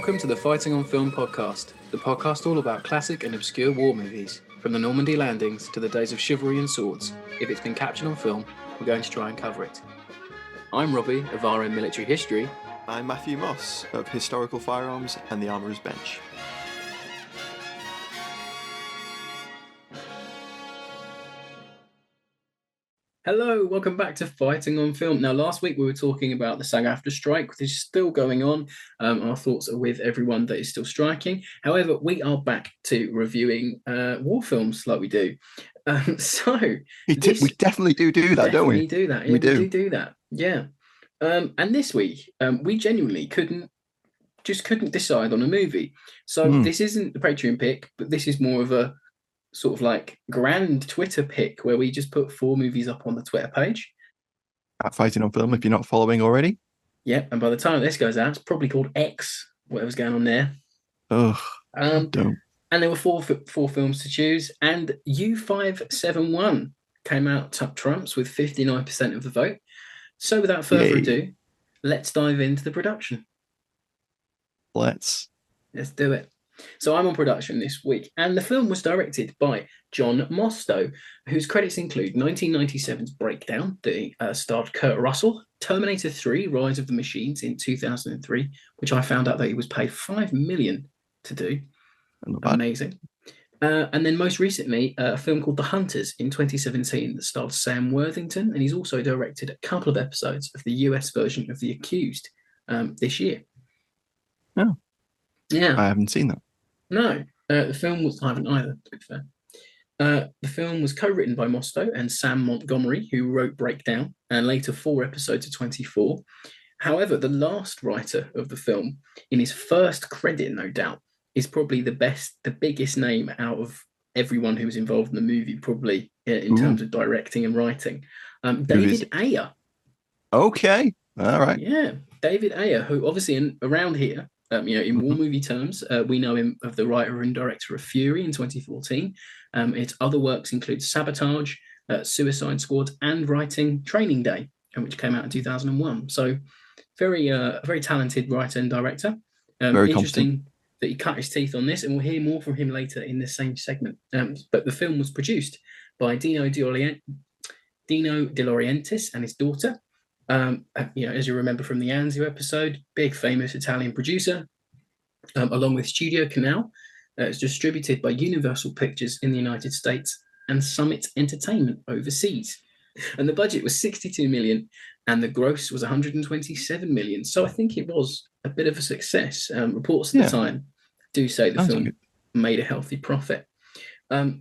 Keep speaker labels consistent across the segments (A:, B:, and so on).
A: Welcome to the Fighting on Film podcast, the podcast all about classic and obscure war movies, from the Normandy landings to the days of chivalry and swords. If it's been captured on film, we're going to try and cover it. I'm Robbie of RM Military History.
B: I'm Matthew Moss of Historical Firearms and the Armourer's Bench.
A: Hello, welcome back to Fighting on Film. Now, last week we were talking about the SAG-AFTRA strike, which is still going on. Our thoughts are with everyone that is still striking. However, we are back to reviewing war films like we do.
B: We definitely do that, don't we?
A: Do that. Yeah, we do that. Yeah. And this week, we genuinely couldn't decide on a movie. So this isn't the Patreon pick, but this is more of a sort of like grand Twitter pick where we just put 4 movies up on the Twitter page.
B: At Fighting on Film, if you're not following already.
A: Yeah, and by the time this goes out, it's probably called X, whatever's going on there.
B: Ugh,
A: don't. And there were four films to choose, and U571 came out top trumps with 59% of the vote. So without further ado, let's dive into the production.
B: Let's
A: do it. So I'm on production this week, and the film was directed by John Mostow, whose credits include 1997's Breakdown, that starred Kurt Russell, Terminator 3, Rise of the Machines in 2003, which I found out that he was paid $5 million to do. Amazing. And then most recently, a film called The Hunters in 2017 that starred Sam Worthington, and he's also directed a couple of episodes of the US version of The Accused this year.
B: Oh.
A: Yeah.
B: I haven't seen that.
A: No, the film was. I haven't either, to be fair. The film was co-written by Mostow and Sam Montgomery, who wrote Breakdown and later 4 episodes of 24. However, the last writer of the film, in his first credit, no doubt, is probably the biggest name out of everyone who was involved in the movie, probably in terms of directing and writing. David Ayer.
B: Okay, all right.
A: Yeah, David Ayer, who obviously around here. In war movie terms, we know him of the writer and director of Fury in 2014. Its other works include Sabotage, Suicide Squad, and writing Training Day, which came out in 2001. So, very talented writer and director.
B: Very
A: interesting
B: competent.
A: that he cut his teeth on this, and we'll hear more from him later in the same segment. But the film was produced by Dino De Laurentiis and his daughter. As you remember from the Anzio episode, big famous Italian producer, along with Studio Canal. It's distributed by Universal Pictures in the United States and Summit Entertainment overseas. And the budget was 62 million and the gross was 127 million. So I think it was a bit of a success. Reports at the time do say the film made a healthy profit.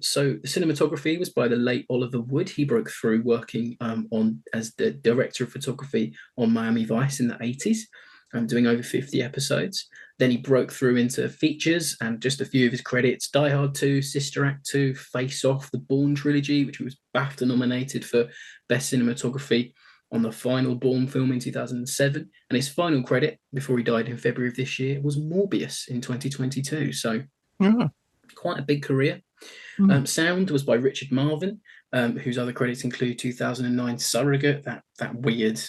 A: So the cinematography was by the late Oliver Wood. He broke through working as the director of photography on Miami Vice in the 80s, doing over 50 episodes. Then he broke through into features, and just a few of his credits: Die Hard 2, Sister Act 2, Face Off, the Bourne trilogy, which was BAFTA nominated for Best Cinematography on the final Bourne film in 2007. And his final credit, before he died in February of this year, was Morbius in 2022. So quite a big career. Sound was by Richard Marvin, whose other credits include 2009 Surrogate, that weird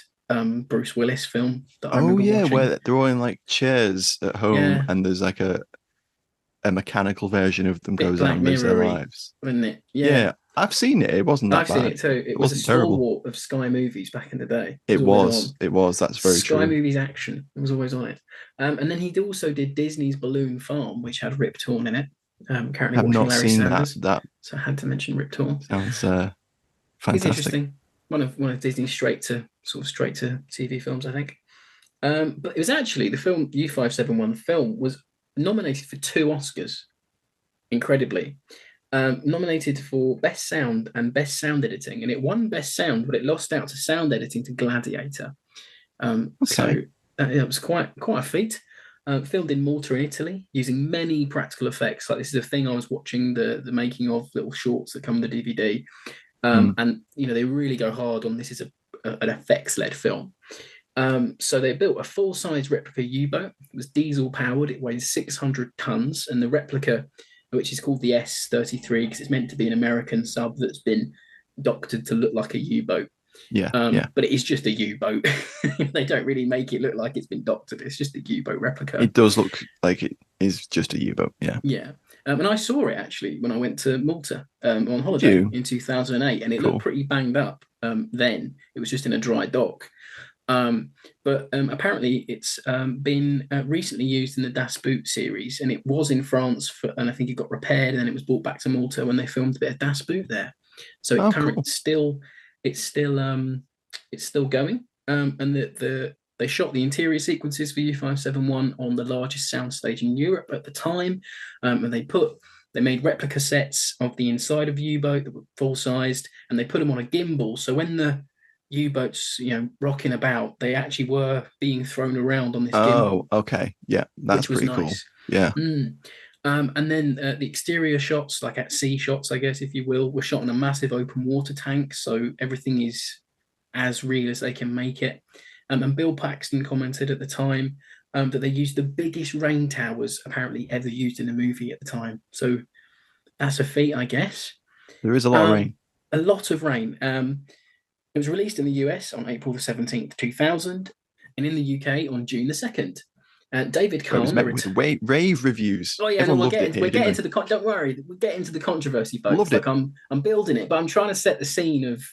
A: Bruce Willis film that I remember watching.
B: Where they're all in like chairs at home and there's like a mechanical version of them goes out and lives their lives.
A: Wasn't it?
B: Yeah, I've seen it. It wasn't that bad.
A: I've seen it too. It was a stalwart of Sky Movies back in the day.
B: It was. That's very true.
A: Sky Movies action. It was always on it. And then he also did Disney's Balloon Farm, which had Rip Torn in it. Currently watching Larry Sanders, so I had to mention Rip Torn.
B: Sounds fantastic.
A: He's interesting. One of Disney's straight to TV films, I think. But it was actually the film U571. The film was nominated for 2 Oscars. Incredibly, nominated for Best Sound and Best Sound Editing, and it won Best Sound, but it lost out to Sound Editing to Gladiator. So it was quite a feat. Filmed in Malta in Italy, using many practical effects. Like, this is a thing I was watching the making of little shorts that come with the DVD, and they really go hard on this. Is an effects-led film. So they built a full-size replica U-boat. It was diesel powered. It weighs 600 tons, and the replica, which is called the S-33 because it's meant to be an American sub that's been doctored to look like a U-boat.
B: Yeah, yeah.
A: But it is just a U-boat. They don't really make it look like it's been doctored. It's just a U-boat replica.
B: It does look like it is just a U-boat. Yeah.
A: Yeah. And I saw it actually when I went to Malta on
B: Did
A: holiday
B: you?
A: in 2008, and it looked
B: Cool.
A: pretty banged up then. It was just in a dry dock. But apparently it's been recently used in the Das Boot series, and it was in France, and I think it got repaired, and then it was brought back to Malta when they filmed a bit of Das Boot there. So it
B: Oh,
A: currently
B: cool.
A: it's still going, and they shot the interior sequences for U571 on the largest soundstage in Europe at the time, and they made replica sets of the inside of the U-boat that were full sized, and they put them on a gimbal. So when the U-boats, rocking about, they actually were being thrown around on this gimbal,
B: Oh, okay. Yeah, that's
A: which was
B: pretty cool.
A: nice.
B: Yeah.
A: Mm. And then the exterior shots, like at sea shots, I guess, if you will, were shot in a massive open water tank. So everything is as real as they can make it. And Bill Paxton commented at the time that they used the biggest rain towers apparently ever used in a movie at the time. So that's a feat, I guess.
B: There is a lot of
A: Um,
B: rain.
A: a lot of rain. It was released in the US on April the 17th, 2000, and in the UK on June the 2nd. David
B: Where it was
A: Kahn,
B: met with rave reviews.
A: oh yeah, no,
B: Everyone loved it
A: we're
B: here, didn't
A: getting
B: they?
A: to the don't worry, we're getting to the controversy, folks.
B: Loved
A: Like
B: it.
A: I'm building it, but I'm trying to set the scene of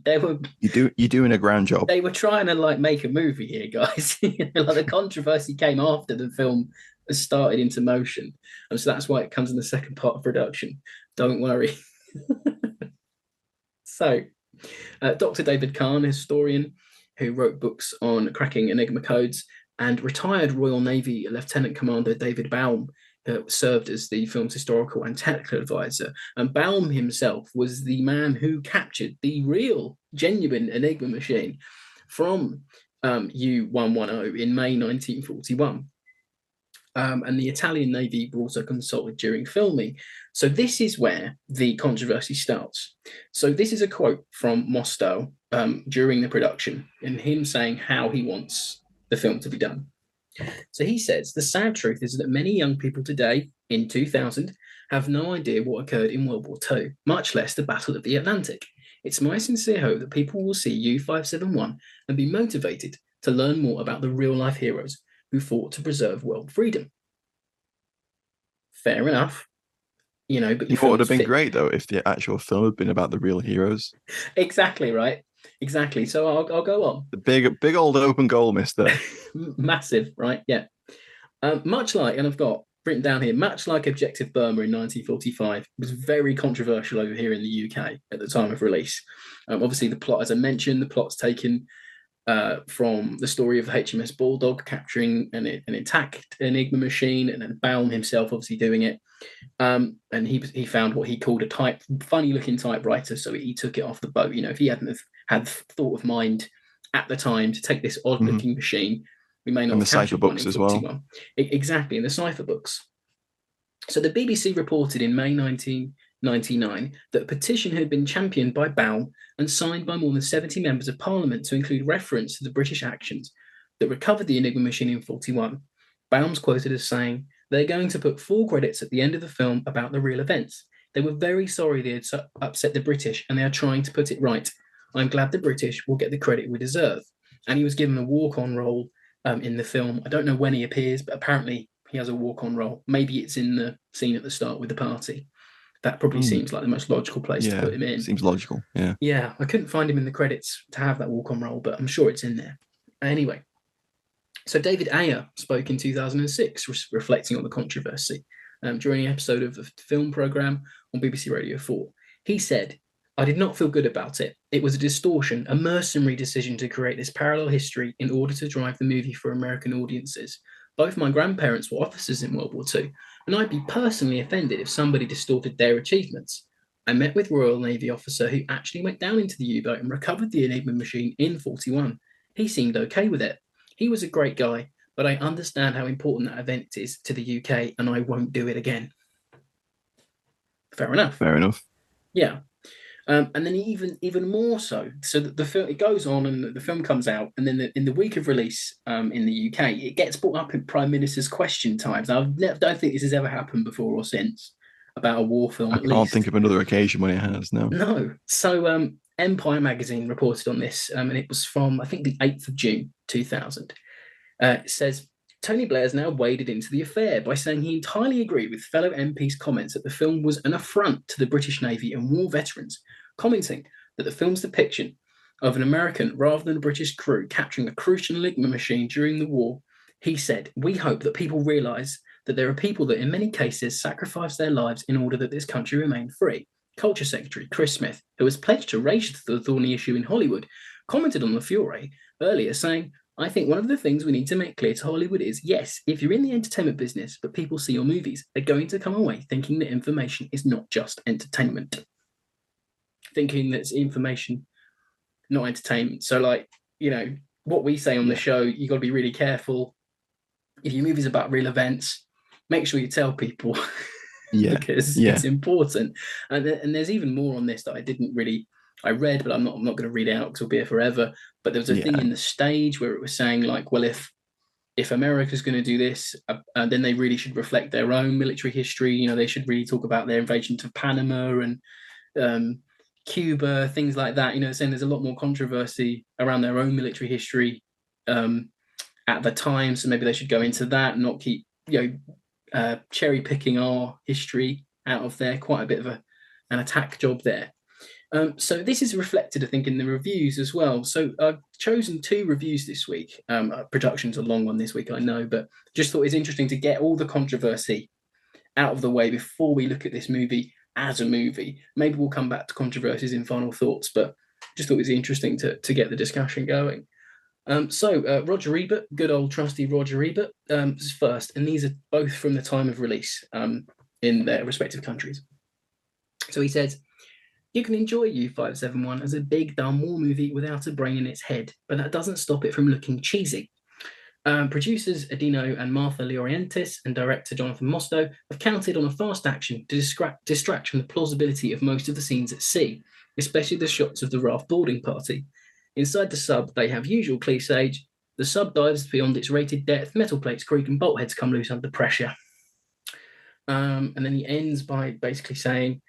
A: they were
B: You're doing a grand job.
A: they were trying to like make a movie here, guys. Like the controversy came after the film has started into motion, and so that's why it comes in the second part of production. Don't worry. So, Dr. David Kahn, a historian who wrote books on cracking Enigma codes, and retired Royal Navy Lieutenant Commander David Baum served as the film's historical and technical advisor. And Baum himself was the man who captured the real, genuine Enigma machine from U110 in May 1941. And the Italian Navy were also consulted during filming. So this is where the controversy starts. So this is a quote from Mostow during the production, and him saying how he wants the film to be done. So he says, the sad truth is that many young people today, in 2000, have no idea what occurred in World War II, much less the Battle of the Atlantic. It's my sincere hope that people will see U571 and be motivated to learn more about the real-life heroes who fought to preserve world freedom. Fair enough. But
B: It would have been great though if the actual film had been about the real heroes.
A: Exactly, right? Exactly. So I'll go on.
B: The big old open goal, mister.
A: Massive, right? Yeah. Much like, and I've got written down here, much like Objective Burma in 1945, was very controversial over here in the UK at the time of release. Obviously, the plot, as I mentioned, the plot's taken from the story of HMS Bulldog capturing an intact Enigma machine, and then Baum himself obviously doing it. And he found what he called a funny looking typewriter, so he took it off the boat. If he hadn't have had thought of mind at the time to take this odd looking machine, we may not
B: and
A: have
B: the cipher books as well.
A: Exactly, in the cipher books. So the BBC reported in May 1999 that a petition had been championed by Baum and signed by more than 70 members of Parliament to include reference to the British actions that recovered the Enigma machine in 41. Baum's quoted as saying, "They're going to put full credits at the end of the film about the real events. They were very sorry they had upset the British, and they are trying to put it right. I'm glad the British will get the credit we deserve." And he was given a walk-on role in the film. I don't know when he appears, but apparently he has a walk-on role. Maybe it's in the scene at the start with the party. That probably seems like the most logical place to put him in.
B: Seems logical. Yeah.
A: Yeah, I couldn't find him in the credits to have that walk-on role, but I'm sure it's in there. Anyway, so David Ayer spoke in 2006, reflecting on the controversy during an episode of the film programme on BBC Radio 4. He said, "I did not feel good about it. It was a distortion, a mercenary decision to create this parallel history in order to drive the movie for American audiences. Both my grandparents were officers in World War II, and I'd be personally offended if somebody distorted their achievements. I met with Royal Navy officer who actually went down into the U-boat and recovered the Enigma machine in 41. He seemed okay with it. He was a great guy, but I understand how important that event is to the UK, and I won't do it again." Fair enough.
B: Fair enough.
A: Yeah. And then even more so. So the film, it goes on, and the film comes out, and then in the week of release in the UK, it gets brought up in Prime Minister's question times. I don't think this has ever happened before or since about a war film.
B: I can't think of another occasion when it has. No.
A: No. So Empire magazine reported on this, and it was from, I think, the 8th of June, 2000. It says, Tony Blair's now waded into the affair by saying he entirely agreed with fellow MPs' comments that the film was an affront to the British Navy and war veterans, commenting that the film's depiction of an American rather than a British crew capturing a crucial Enigma machine during the war. He said, "We hope that people realise that there are people that in many cases sacrifice their lives in order that this country remain free." Culture Secretary Chris Smith, who has pledged to raise the thorny issue in Hollywood, commented on the Fury earlier, saying, "I think one of the things we need to make clear to Hollywood is, yes, if you're in the entertainment business, but people see your movies, they're going to come away thinking that information is not just entertainment." Thinking that's information, not entertainment. So, like, you know, what we say on the show, you got to be really careful. If your movie's about real events, make sure you tell people because it's important. And there's even more on this that I read, but I'm not going to read it out because it'll be here forever. But there was a thing in the stage where it was saying, like, well, if America's going to do this, then they really should reflect their own military history. You know, they should really talk about their invasion of Panama and Cuba, things like that. You know, saying there's a lot more controversy around their own military history at the time, so maybe they should go into that and not keep cherry picking our history out of there. Quite a bit of an attack job there. So this is reflected, I think, in the reviews as well. So I've chosen 2 reviews this week. Production's a long one this week, I know, but just thought it's interesting to get all the controversy out of the way before we look at this movie as a movie. Maybe we'll come back to controversies in final thoughts, but just thought it was interesting to get the discussion going. So Roger Ebert, good old trusty Roger Ebert, is first, and these are both from the time of release in their respective countries. So he says, "You can enjoy U571 as a big, dumb war movie without a brain in its head, but that doesn't stop it from looking cheesy. Producers Adino and Martha Laurentiis and director Jonathan Mostow have counted on a fast action to distract from the plausibility of most of the scenes at sea, especially the shots of the raft boarding party. Inside the sub, they have usual cliché. The sub dives beyond its rated depth, metal plates creak and bolt heads come loose under pressure." And then he ends by basically saying,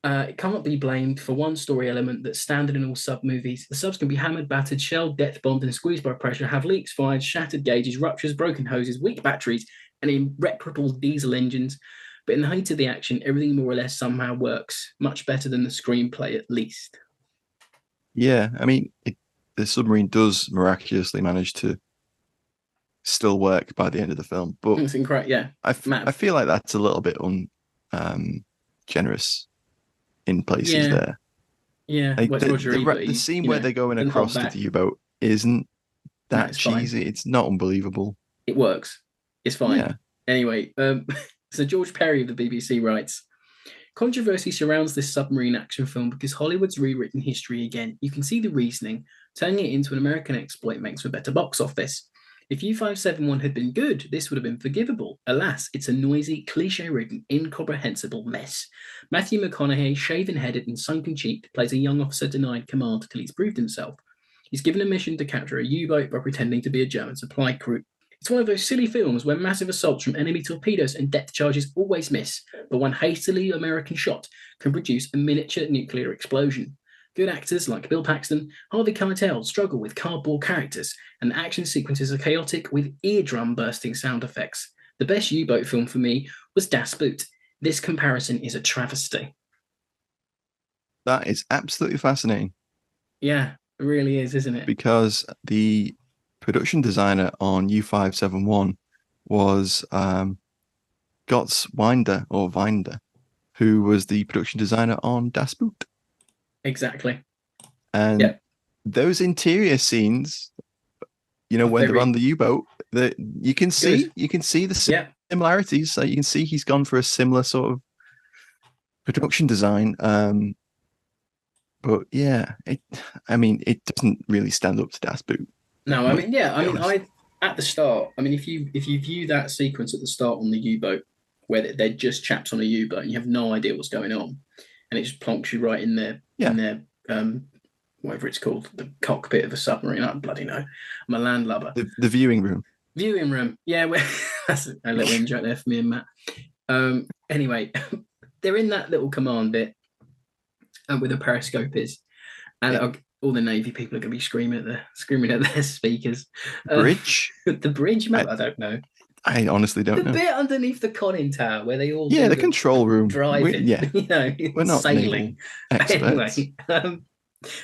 A: "It cannot be blamed for one story element that's standard in all sub movies. The subs can be hammered, battered, shelled, death bombed, and squeezed by pressure, have leaks, fires, shattered gauges, ruptures, broken hoses, weak batteries, and irreparable diesel engines. But in the height of the action, everything more or less somehow works, much better than the screenplay at least."
B: Yeah, I mean, the submarine does miraculously manage to still work by the end of the film, but
A: it's incredible. Yeah,
B: I feel like that's a little bit generous in places there.
A: Yeah,
B: like
A: the
B: scene where they're going across to the U-boat isn't that cheesy. Fine. It's not unbelievable.
A: It works. It's fine. Yeah. Anyway, so George Perry of the BBC writes, "Controversy surrounds this submarine action film because Hollywood's rewritten history again. You can see the reasoning. Turning it into an American exploit makes for better box office. If U571 had been good, this would have been forgivable. Alas, it's a noisy, cliche-ridden, incomprehensible mess. Matthew McConaughey, shaven-headed and sunken-cheeked, plays a young officer denied command till he's proved himself. He's given a mission to capture a U-boat by pretending to be a German supply crew. It's one of those silly films where massive assaults from enemy torpedoes and depth charges always miss, but one hastily American shot can produce a miniature nuclear explosion. Good actors like Bill Paxton, Harvey Keitel struggle with cardboard characters, and action sequences are chaotic with eardrum-bursting sound effects. The best U-boat film for me was Das Boot. This comparison is a travesty."
B: That is absolutely fascinating.
A: Yeah, it really is, isn't it?
B: Because the production designer on U571 was Gotts Winder, who was the production designer on Das Boot.
A: Exactly.
B: And those interior scenes, you know, when they're on the U-boat, you can see the similarities. So you can see he's gone for a similar sort of production design. But yeah, it doesn't really stand up to Das Boot.
A: No, at the start, if you view that sequence at the start on the U-boat, where they're just chaps on a U-boat and you have no idea what's going on, and it just plonks you right in their whatever it's called, the cockpit of a submarine. I don't bloody know. I'm a landlubber.
B: The viewing room.
A: Viewing room. Yeah, that's a little in joke there for me and Matt. Anyway, they're in that little command bit where the periscope is, And all the Navy people are going to be screaming at their speakers.
B: Bridge?
A: The bridge map? I don't know.
B: I honestly don't know.
A: The bit underneath the conning tower where they all
B: the control room.
A: driving,
B: We're not
A: sailing.
B: naval experts.
A: Anyway,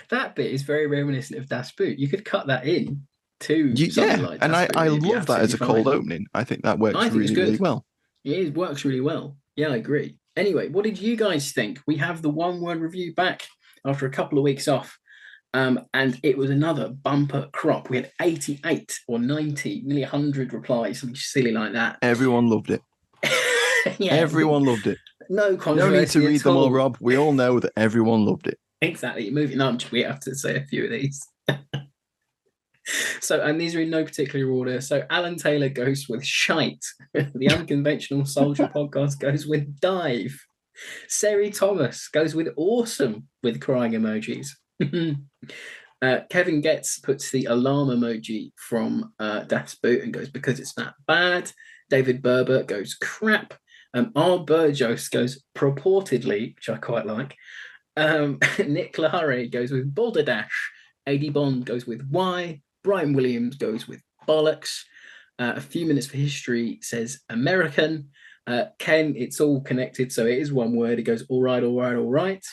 A: that bit is very reminiscent of Das Boot. You could cut that in to something like
B: Das Boot. I love that as a cold opening. I think that works really well.
A: It works really well. Yeah, I agree. Anyway, what did you guys think? We have the one-word review back after a couple of weeks off. And it was another bumper crop. We had 88 or 90, nearly 100 replies, something silly like that.
B: Everyone loved it. Everyone loved it.
A: No controversy.
B: No need to read them all, Rob. We all know that everyone loved it.
A: Exactly. Moving on, we have to say a few of these. So, and these are in no particular order. So, Alan Taylor goes with shite. The Unconventional Soldier podcast goes with dive. Seri Thomas goes with awesome with crying emojis. Kevin Getz puts the alarm emoji from Das Boot and goes, because it's that bad. David Berber goes crap. R. Burgos goes purportedly, which I quite like. Nick Lahare goes with Balderdash. AD Bond goes with Y. Brian Williams goes with bollocks. A few minutes for history says American. Ken, it's all connected, so it is one word. It goes all right, all right, all right.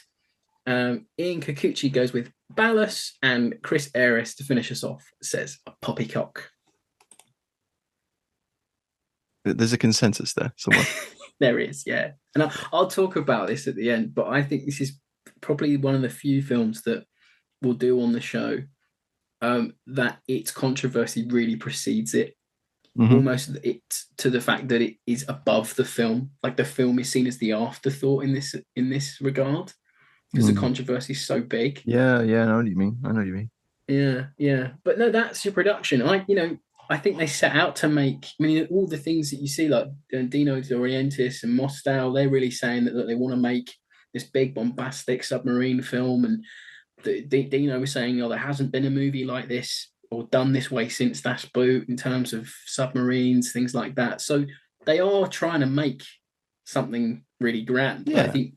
A: Ian Kikuchi goes with Ballast, and Chris Ayres, to finish us off, says poppycock.
B: There's a consensus there somewhere.
A: There is, yeah. And I'll talk about this at the end, but I think this is probably one of the few films that we'll do on the show that its controversy really precedes it. Mm-hmm. Almost it to the fact that it is above the film. Like the film is seen as the afterthought in this regard. Because the controversy is so big.
B: Yeah, I know what you mean.
A: Yeah. But no, that's your production. I think they set out to make. I mean, all the things that you see, like Dino De Laurentiis and Mostel, they're really saying that they want to make this big bombastic submarine film. And Dino was saying, there hasn't been a movie like this or done this way since Das Boot in terms of submarines, things like that. So they are trying to make something really grand. Yeah. I think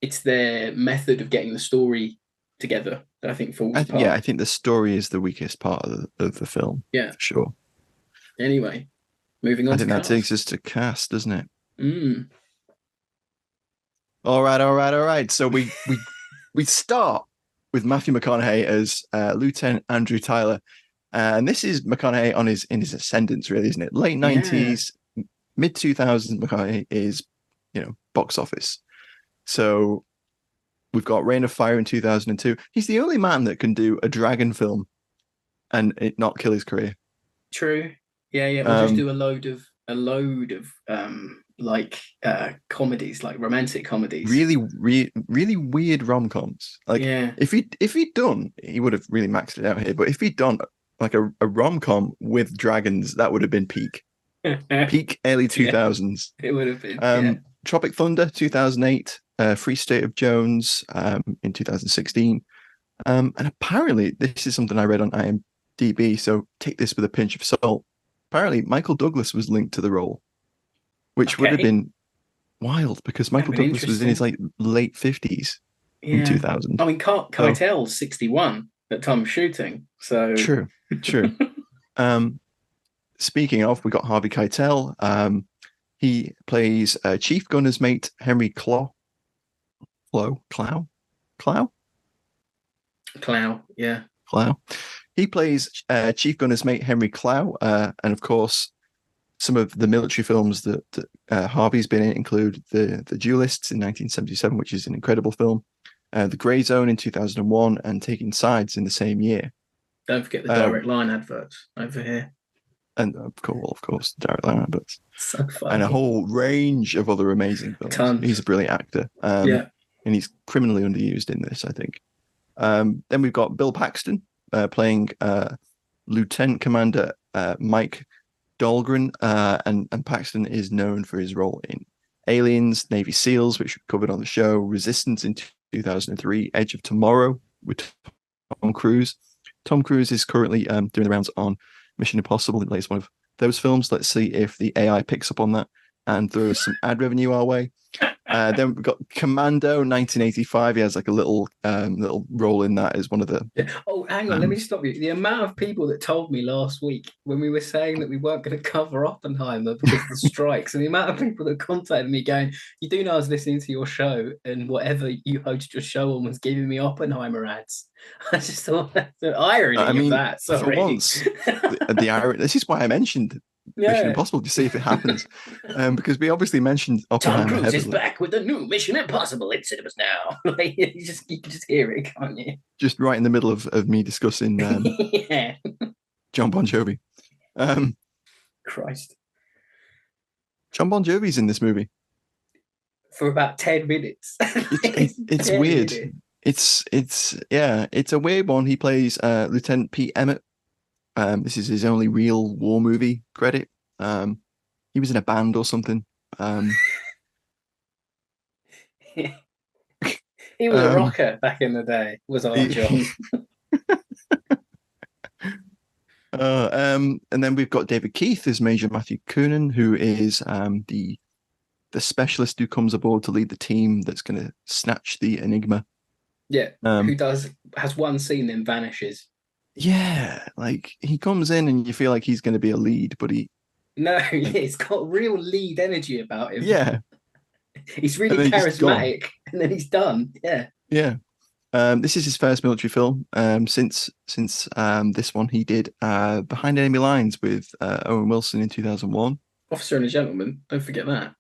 A: it's their method of getting the story together that I think falls apart.
B: Yeah, I think the story is the weakest part of the film.
A: Yeah,
B: for sure.
A: Anyway, moving on. I think
B: that takes us to cast, doesn't it?
A: Mm.
B: All right. So we start with Matthew McConaughey as Lieutenant Andrew Tyler, and this is McConaughey in his ascendance, really, isn't it? Late 90s, mid 2000s. McConaughey is, box office. So we've got Reign of Fire in 2002. He's the only man that can do a dragon film and it not kill his career.
A: True. Yeah. We'll just do a load of comedies, like romantic comedies.
B: Really weird rom-coms. If he'd done, he would have really maxed it out here. But if he'd done like a rom-com with dragons, that would have been peak early 2000s.
A: It would have been.
B: Tropic Thunder 2008. Free State of Jones in 2016. And apparently, this is something I read on IMDb, so take this with a pinch of salt. Apparently, Michael Douglas was linked to the role, which would have been wild because Michael Douglas was in his late 50s in 2000.
A: I mean, Keitel's 61 at time of shooting. So
B: True. Speaking of, we got Harvey Keitel. He plays Chief Gunner's mate Henry Clow,
A: yeah.
B: Clow. He plays Chief Gunner's mate Henry Clow, and of course, some of the military films that Harvey's been in include The Duelists in 1977, which is an incredible film, The Grey Zone in 2001, and Taking Sides in the same year.
A: Don't forget the Direct Line adverts over here.
B: And of course, the Direct Line adverts.
A: So funny.
B: And a whole range of other amazing films.
A: Tons.
B: He's a brilliant actor. And he's criminally underused in this, I think. Then we've got Bill Paxton playing Lieutenant Commander Mike Dahlgren, and Paxton is known for his role in Aliens, Navy SEALs, which we covered on the show, Resistance in 2003, Edge of Tomorrow with Tom Cruise. Tom Cruise is currently doing the rounds on Mission Impossible. It plays one of those films. Let's see if the AI picks up on that and throws some ad revenue our way. Then we've got Commando 1985. He has like a little role in that as one of the.
A: Yeah. Oh, hang on, let me stop you. The amount of people that told me last week when we were saying that we weren't going to cover Oppenheimer because of the strikes, and the amount of people that contacted me going, "You do know I was listening to your show, and whatever you hosted your show on was giving me Oppenheimer ads." I just thought the irony of that. Sorry.
B: For once, the irony. This is why I mentioned Mission Impossible to see if it happens, because we obviously mentioned Oppenheimer.
A: Tom Cruise is back with the new Mission Impossible in cinemas now. Like, you can just hear it, can't you?
B: Just right in the middle of me discussing
A: yeah.
B: John Bon Jovi.
A: Christ.
B: John Bon Jovi's in this movie
A: for about 10 minutes.
B: It's weird. Minutes. It's a weird one. He plays Lieutenant Pete Emmett. This is his only real war movie credit. He was in a band or something.
A: He was a rocker back in the day, was our John.
B: And then we've got David Keith as Major Matthew Coonan, who is the specialist who comes aboard to lead the team that's going to snatch the Enigma.
A: Yeah, who has one scene then vanishes.
B: Yeah, like he comes in and you feel like he's going to be a lead, but
A: he's got real lead energy about him.
B: Yeah,
A: he's really charismatic, and then he's done. Yeah.
B: This is his first military film. Since this one, he did Behind Enemy Lines with Owen Wilson in 2001.
A: Officer and a Gentleman. Don't forget that.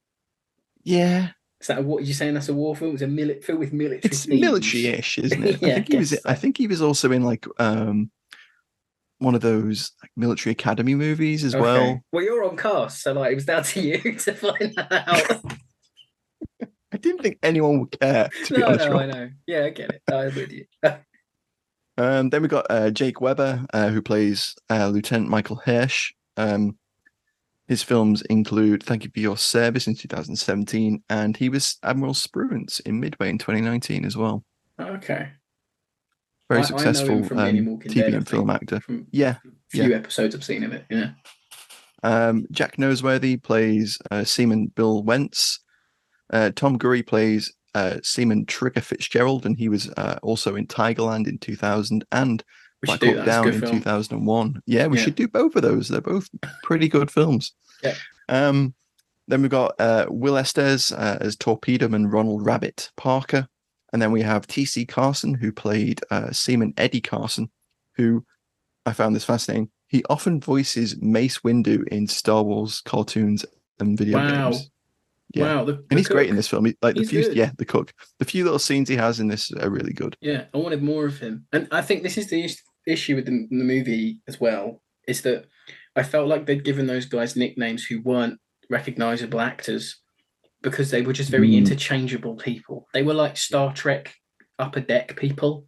B: Yeah.
A: Is that what you're saying? That's a war film? It's a film with military.
B: It's military-ish, isn't it?
A: Yeah,
B: I think he was also in like one of those like military academy movies as well.
A: Well, you're on cast, so like it was down to you to find that out.
B: I didn't think anyone would care. To be honest,
A: I know. Yeah, I get it. I'm with you.
B: Then we got Jake Weber, who plays Lieutenant Michael Hirsch. His films include Thank You for Your Service in 2017, and he was Admiral Spruance in Midway in 2019 as well.
A: Okay.
B: Very successful TV and film actor.
A: Few episodes I've seen of it, yeah.
B: Jack Noseworthy plays Seaman Bill Wentz. Tom Gurry plays Seaman Trigger Fitzgerald, and he was also in Tigerland in 2000 and Black Hawk Down in 2001. Yeah, we should do both of those. They're both pretty good films.
A: Yeah.
B: Then we've got Will Estes as Torpedoman Ronald Rabbit Parker. And then we have T.C. Carson, who played Seaman Eddie Carson, who I found this fascinating. He often voices Mace Windu in Star Wars cartoons and video games. Yeah. Wow, and he's great in this film. The cook. The few little scenes he has in this are really good.
A: Yeah, I wanted more of him. And I think this is the issue with the movie as well, is that I felt like they'd given those guys nicknames who weren't recognizable actors because they were just very interchangeable people. They were like Star Trek upper deck people.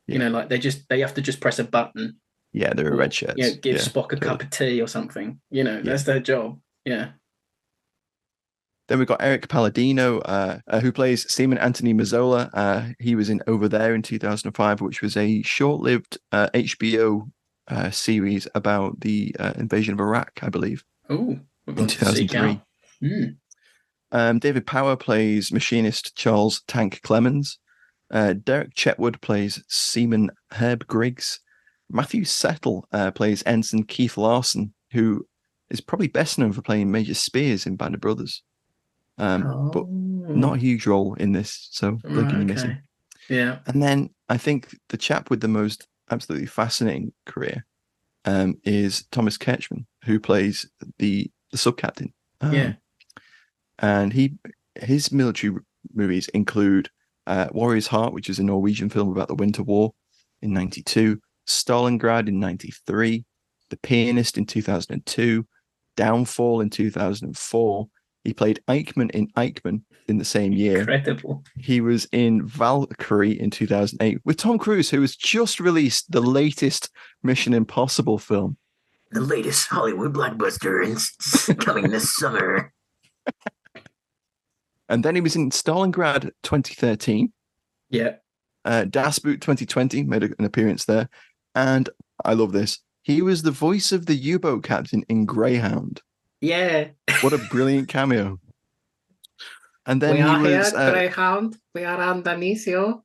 A: Yeah. You know, like they have to just press a button.
B: Yeah, they're red shirts.
A: Give Spock a cup of tea or something. You know, that's their job. Yeah.
B: Then we've got Eric Palladino, who plays Seaman Anthony Mazzola. He was in Over There in 2005, which was a short-lived HBO series about the invasion of Iraq, I believe.
A: Oh,
B: in 2003. David Power plays machinist Charles Tank Clemens. Derek Chetwood plays Seaman Herb Griggs. Matthew Settle plays Ensign Keith Larson, who is probably best known for playing Major Spears in Band of Brothers. But not a huge role in this, so they're going to miss him.
A: Yeah.
B: And then I think the chap with the most absolutely fascinating career is Thomas Kretschmann, who plays the sub-captain. And his military movies include Warrior's Heart, which is a Norwegian film about the Winter War in 92, Stalingrad in 93, The Pianist in 2002, Downfall in 2004. He played Eichmann in the same year.
A: Incredible.
B: He was in Valkyrie in 2008 with Tom Cruise, who has just released the latest Mission Impossible film.
A: The latest Hollywood blockbuster is coming this summer.
B: And then he was in Stalingrad 2013.
A: Yeah.
B: Das Boot 2020 made an appearance there. And I love this. He was the voice of the U-boat captain in Greyhound.
A: Yeah.
B: What a brilliant cameo. And then
A: we
B: he
A: are
B: was
A: here, Greyhound. We are underneath you.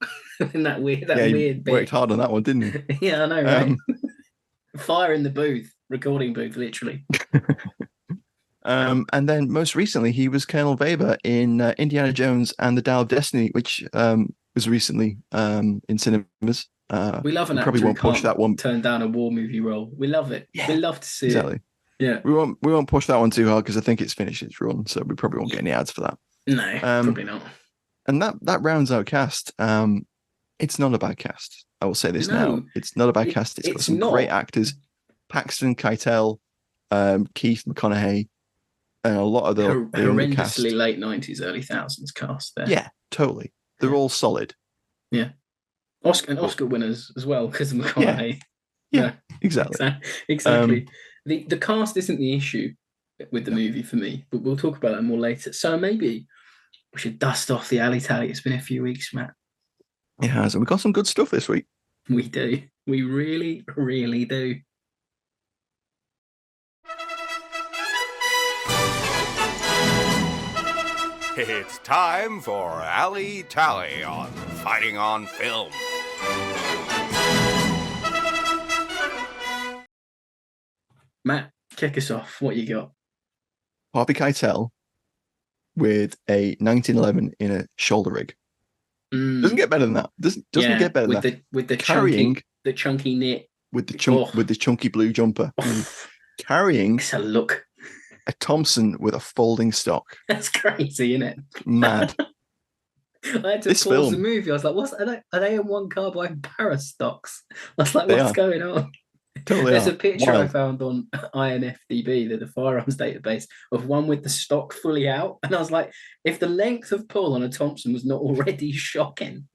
A: In that
B: he
A: weird bit.
B: worked hard on that one, didn't he?
A: Yeah, I know, right? Fire in the booth, recording booth, literally.
B: And then most recently, he was Colonel Weber in Indiana Jones and the Dial of Destiny, which was recently in cinemas.
A: We love an
B: we probably
A: actor who
B: won't push
A: can't
B: that one.
A: turn down a war movie role. We love it.
B: Yeah,
A: we love to see
B: exactly.
A: it. Yeah,
B: we won't push that one too hard because I think it's finished its run, so we probably won't get any ads for that.
A: No, probably not.
B: And that rounds out cast. It's not a bad cast. I will say this now. It's not a bad cast. It's got some great actors. Paxton Keitel, Keith McConaughey, and a lot of the
A: horrendously
B: cast.
A: late 90s, early thousands cast there.
B: Yeah, totally. They're all solid.
A: Yeah. Oscar winners as well because of McConaughey.
B: Yeah, exactly.
A: Exactly. The cast isn't the issue with the movie for me, but we'll talk about that more later. So maybe we should dust off the alley tally. It's been a few weeks, Matt.
B: It has, and we've got some good stuff this week.
A: We do. We really, really do.
C: It's time for Alley Tally on Fighting on Film.
A: Matt, kick us off. What you got?
B: Harvey Keitel with a 1911 in a shoulder rig. Doesn't get better than that. Doesn't get better than that.
A: With the
B: carrying
A: chunky knit
B: with the chunky blue jumper, carrying
A: it's a look.
B: A Thompson with a folding stock.
A: That's crazy, isn't it?
B: Mad.
A: I had to pause the movie. I was like, are they in one car buying Paris stocks? I was like, what's going on?
B: Totally
A: There's a picture I found on INFDB, the firearms database, of one with the stock fully out. And I was like, if the length of pull on a Thompson was not already shocking,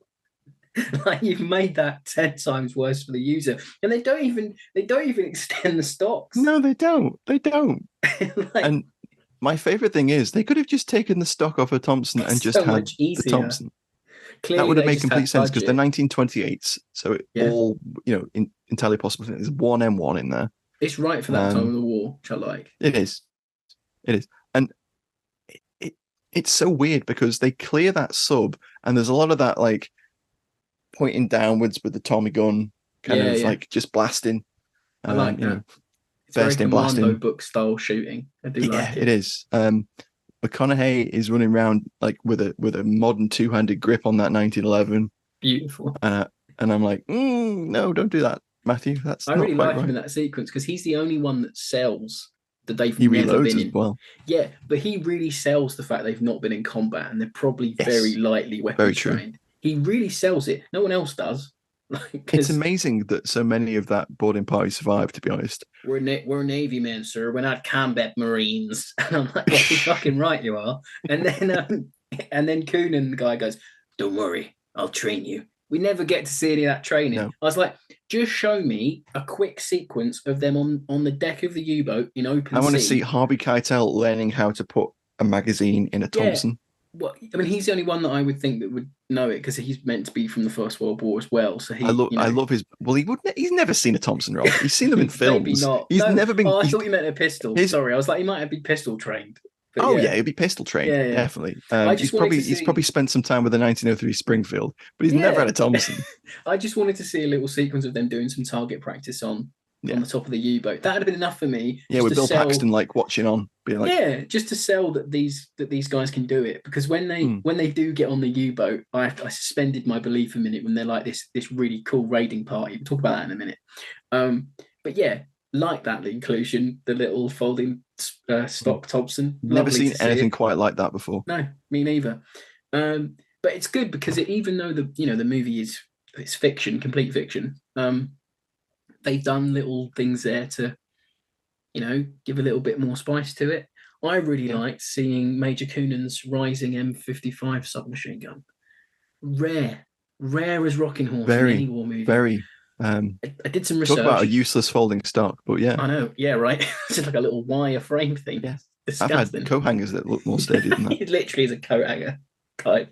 A: like you've made that 10 times worse for the user. And they don't even extend the stocks.
B: No, they don't.
A: Like,
B: and my favorite thing is they could have just taken the stock off a Thompson and just had the Thompson. Clearly, that would have made complete sense because they're 1928s, so it all entirely possible. There's one M1 in there.
A: It's right for that time of the war, which I like.
B: It is, and it's so weird because they clear that sub, and there's a lot of that like pointing downwards with the Tommy gun, kind of like just blasting.
A: I like that. It's
B: bursting,
A: very Commando
B: blasting.
A: book style shooting. I do like it.
B: It is. McConaughey is running around like with a modern two-handed grip on that 1911.
A: Beautiful.
B: And I'm like, no, don't do that, Matthew. That's
A: I
B: not
A: really
B: quite
A: like
B: right.
A: him in that sequence because he's the only one that sells that they've
B: he
A: never
B: reloads
A: been
B: as
A: in.
B: well.
A: Yeah, but he really sells the fact they've not been in combat and they're probably very lightly weapons trained. He really sells it. No one else does.
B: It's amazing that so many of that boarding party survived, to be honest.
A: We're Navy men, sir. We're not combat Marines. And I'm like, well, you're fucking right, you are. And then Coonan, the guy, goes, don't worry, I'll train you. We never get to see any of that training. No. I was like, just show me a quick sequence of them on the deck of the U-boat in open sea.
B: I want to see Harvey Keitel learning how to put a magazine in a Thompson.
A: Well, I mean, he's the only one that I would think that would know it because he's meant to be from the First World War as well. So
B: I love his. Well, he's never seen a Thompson, Rob. He's seen them in films.
A: Maybe not.
B: He's never been.
A: Oh, I thought you meant a pistol. Sorry, I was like, he might have been pistol trained.
B: He'd be pistol trained. Definitely. He's probably spent some time with a 1903 Springfield, but he's never had a Thompson.
A: I just wanted to see a little sequence of them doing some target practice on the top of the U-boat. That would have been enough for me.
B: Yeah, with Bill Paxton like watching on, being like,
A: just to sell that these guys can do it. Because when they do get on the U-boat, I suspended my belief a minute when they're like this really cool raiding party. We'll talk about that in a minute. But yeah, like that inclusion, the little folding stock Thompson.
B: Never seen anything quite like that before.
A: No, me neither. But it's good because even though the movie it's fiction, complete fiction. They've done little things there to, give a little bit more spice to it. I really liked seeing Major Coonan's rising M55 submachine gun. Rare as rocking horse in any war movie.
B: Very.
A: I did some research.
B: Talk about a useless folding stock, but yeah.
A: I know. Yeah, right. It's just like a little wire frame thing.
B: Yeah. I've had coat hangers that look more steady than that.
A: It literally is a coat hanger type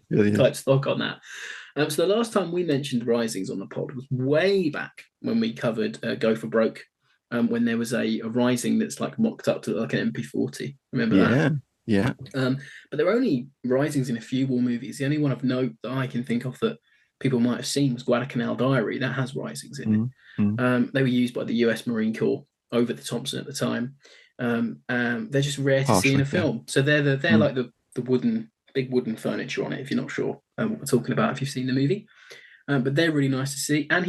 A: stock on that. So the last time we mentioned risings on the pod was way back when we covered Go for Broke, when there was a rising that's like mocked up to like an MP40. Remember that?
B: Yeah.
A: But there are only risings in a few war movies. The only one of note that I can think of that people might have seen was Guadalcanal Diary. That has risings in it. They were used by the US Marine Corps over the Thompson at the time. They're just rare to see in a film. So they're like the big wooden furniture on it, if you're not sure what we're talking about, if you've seen the movie. But they're really nice to see. And